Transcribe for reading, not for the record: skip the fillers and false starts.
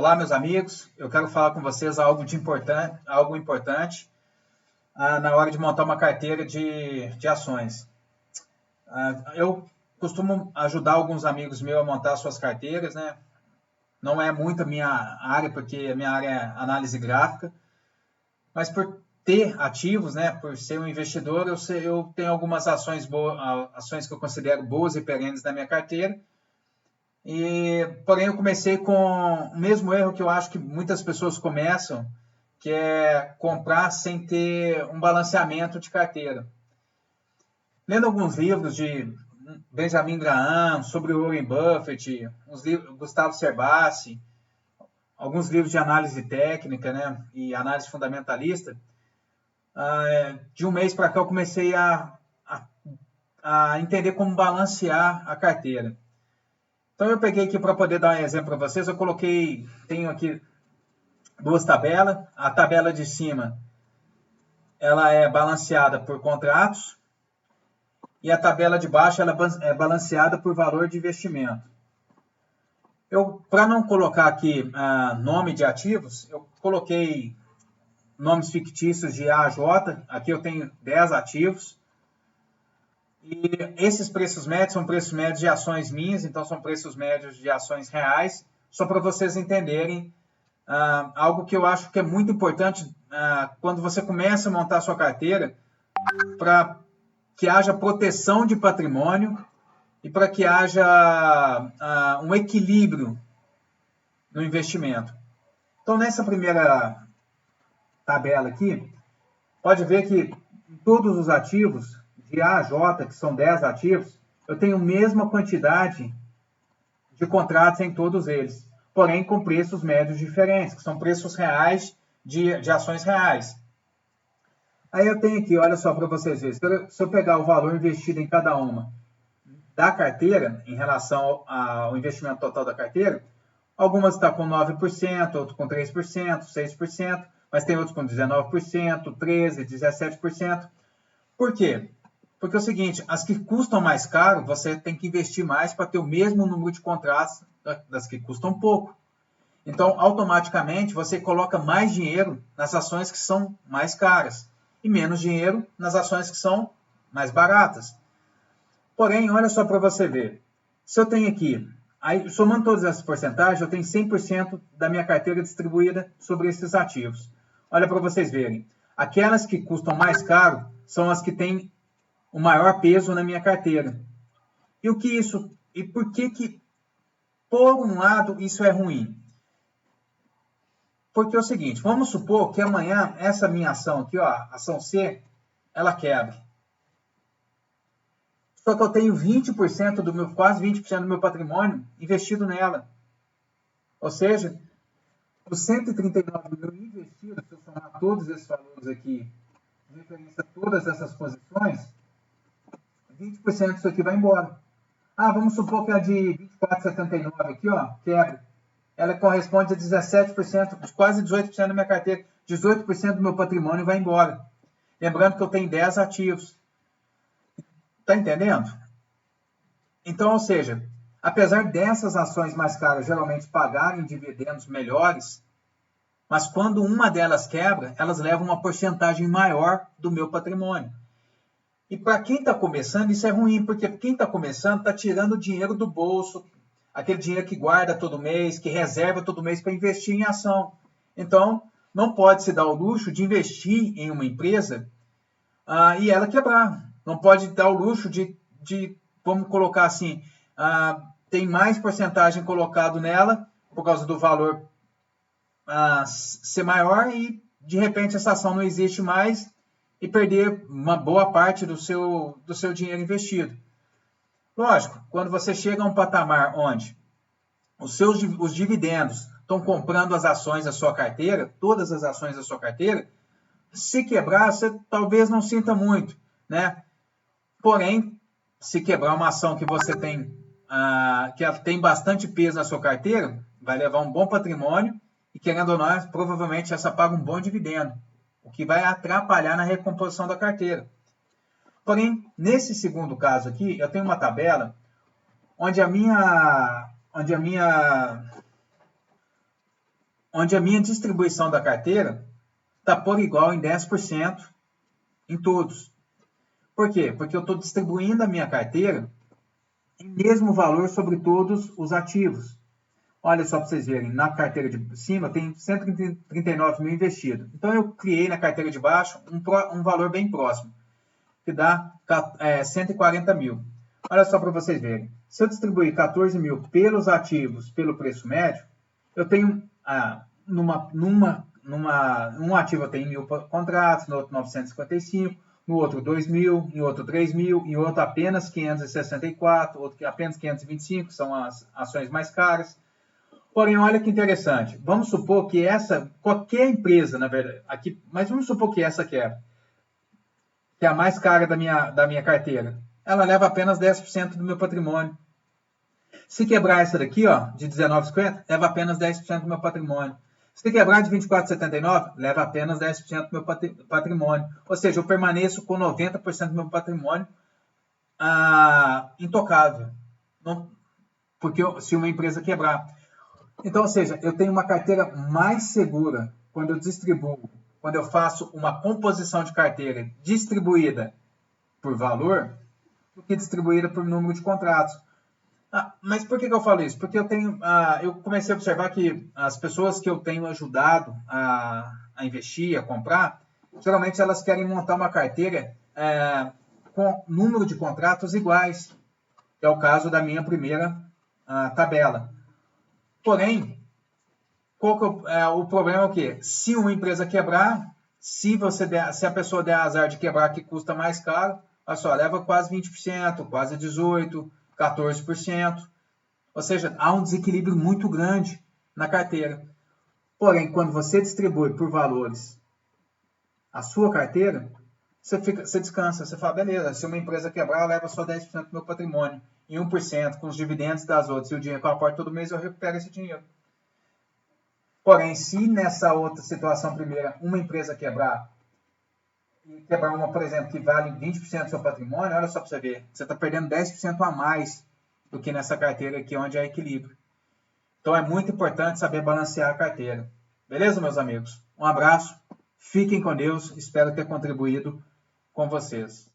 Olá, meus amigos. Eu quero falar com vocês algo importante na hora de montar uma carteira de ações. Eu costumo ajudar alguns amigos meus a montar suas carteiras, né? Não é muito a minha área, porque a minha área é análise gráfica, mas por ter ativos, né? Por ser um investidor, eu tenho algumas ações que eu considero boas e perenes na minha carteira. Porém, eu comecei com o mesmo erro que eu acho que muitas pessoas começam, que é comprar sem ter um balanceamento de carteira. Lendo alguns livros de Benjamin Graham, sobre Warren Buffett, Gustavo Cerbasi, alguns livros de análise técnica, né, e análise fundamentalista, de um mês para cá eu comecei a entender como balancear a carteira. Então, eu peguei aqui para poder dar um exemplo para vocês, tenho aqui duas tabelas. A tabela de cima, ela é balanceada por contratos, e a tabela de baixo, ela é balanceada por valor de investimento. Para não colocar aqui nome de ativos, eu coloquei nomes fictícios de A a J. Aqui eu tenho 10 ativos. E esses preços médios são preços médios de ações minhas, então são preços médios de ações reais, só para vocês entenderem algo que eu acho que é muito importante quando você começa a montar a sua carteira, para que haja proteção de patrimônio e para que haja um equilíbrio no investimento. Então, nessa primeira tabela aqui, pode ver que todos os ativos de A a J, que são 10 ativos, eu tenho a mesma quantidade de contratos em todos eles, porém com preços médios diferentes, que são preços reais de ações reais. Aí eu tenho aqui, olha só para vocês verem, se eu pegar o valor investido em cada uma da carteira, em relação ao investimento total da carteira, algumas estão com 9%, outras com 3%, 6%, mas tem outros com 19%, 13%, 17%. Por quê? Porque é o seguinte, as que custam mais caro, você tem que investir mais para ter o mesmo número de contratos das que custam pouco. Então, automaticamente, você coloca mais dinheiro nas ações que são mais caras e menos dinheiro nas ações que são mais baratas. Porém, olha só para você ver. Se eu tenho aqui, somando todas essas porcentagens, eu tenho 100% da minha carteira distribuída sobre esses ativos. Olha para vocês verem. Aquelas que custam mais caro são as que têm o maior peso na minha carteira. E por que, por um lado, isso é ruim? Porque é o seguinte, vamos supor que amanhã essa minha ação aqui, ó, ação C, ela quebra. Só que eu tenho 20% quase 20% do meu patrimônio investido nela. Ou seja, os 139 mil investidos, se eu somar todos esses valores aqui, de referência a todas essas posições, 20% disso aqui vai embora. Vamos supor que a de 24,79 aqui, ó, quebra. Ela corresponde a 17%, quase 18% da minha carteira. 18% do meu patrimônio vai embora. Lembrando que eu tenho 10 ativos. Tá entendendo? Então, ou seja, apesar dessas ações mais caras geralmente pagarem dividendos melhores, mas quando uma delas quebra, elas levam uma porcentagem maior do meu patrimônio. E para quem está começando, isso é ruim, porque quem está começando está tirando dinheiro do bolso, aquele dinheiro que guarda todo mês, que reserva todo mês para investir em ação. Então, não pode se dar o luxo de investir em uma empresa e ela quebrar. Não pode dar o luxo de vamos colocar assim, tem mais porcentagem colocado nela, por causa do valor ser maior, e de repente essa ação não existe mais, e perder uma boa parte do seu dinheiro investido. Lógico, quando você chega a um patamar onde os dividendos estão comprando as ações da sua carteira, todas as ações da sua carteira, se quebrar, você talvez não sinta muito, né? Porém, se quebrar uma ação que você tem, que tem bastante peso na sua carteira, vai levar um bom patrimônio e, querendo ou não, provavelmente essa paga um bom dividendo, o que vai atrapalhar na recomposição da carteira. Porém, nesse segundo caso aqui, eu tenho uma tabela onde a minha onde a minha distribuição da carteira está por igual em 10% em todos. Por quê? Porque eu estou distribuindo a minha carteira em mesmo valor sobre todos os ativos. Olha só para vocês verem, na carteira de cima tem 139 mil investido. Então eu criei na carteira de baixo um valor bem próximo, que dá 140 mil. Olha só para vocês verem, se eu distribuir 14 mil pelos ativos, pelo preço médio, eu tenho, num ativo eu tenho 1.000 contratos, no outro 955, no outro 2.000, em outro 3.000, em outro apenas 564, outro apenas 525, são as ações mais caras. Porém, olha que interessante. Vamos supor que qualquer empresa, na verdade, mas vamos supor que essa que é a mais cara da minha carteira, ela leva apenas 10% do meu patrimônio. Se quebrar essa daqui, ó, de 19,50, leva apenas 10% do meu patrimônio. Se quebrar de 24,79, leva apenas 10% do meu patrimônio. Ou seja, eu permaneço com 90% do meu patrimônio intocável. Porque se uma empresa quebrar. Então, ou seja, eu tenho uma carteira mais segura quando eu distribuo, quando eu faço uma composição de carteira distribuída por valor, do que distribuída por número de contratos. Mas por que eu falo isso? Porque eu comecei a observar que as pessoas que eu tenho ajudado a investir, a comprar, geralmente elas querem montar uma carteira com número de contratos iguais, que é o caso da minha primeira tabela. Porém, o problema é o quê? Se uma empresa quebrar, se a pessoa der azar de quebrar que custa mais caro, olha só, leva quase 20%, quase 18%, 14%. Ou seja, há um desequilíbrio muito grande na carteira. Porém, quando você distribui por valores a sua carteira, você descansa, você fala, beleza, se uma empresa quebrar, leva só 10% do meu patrimônio, e 1% com os dividendos das outras, e o dinheiro que eu aporto todo mês, eu recupero esse dinheiro. Porém, se nessa outra situação primeira, uma empresa quebrar uma, por exemplo, que vale 20% do seu patrimônio, olha só para você ver, você está perdendo 10% a mais do que nessa carteira aqui, onde há equilíbrio. Então, é muito importante saber balancear a carteira. Beleza, meus amigos? Um abraço, fiquem com Deus, espero ter contribuído com vocês.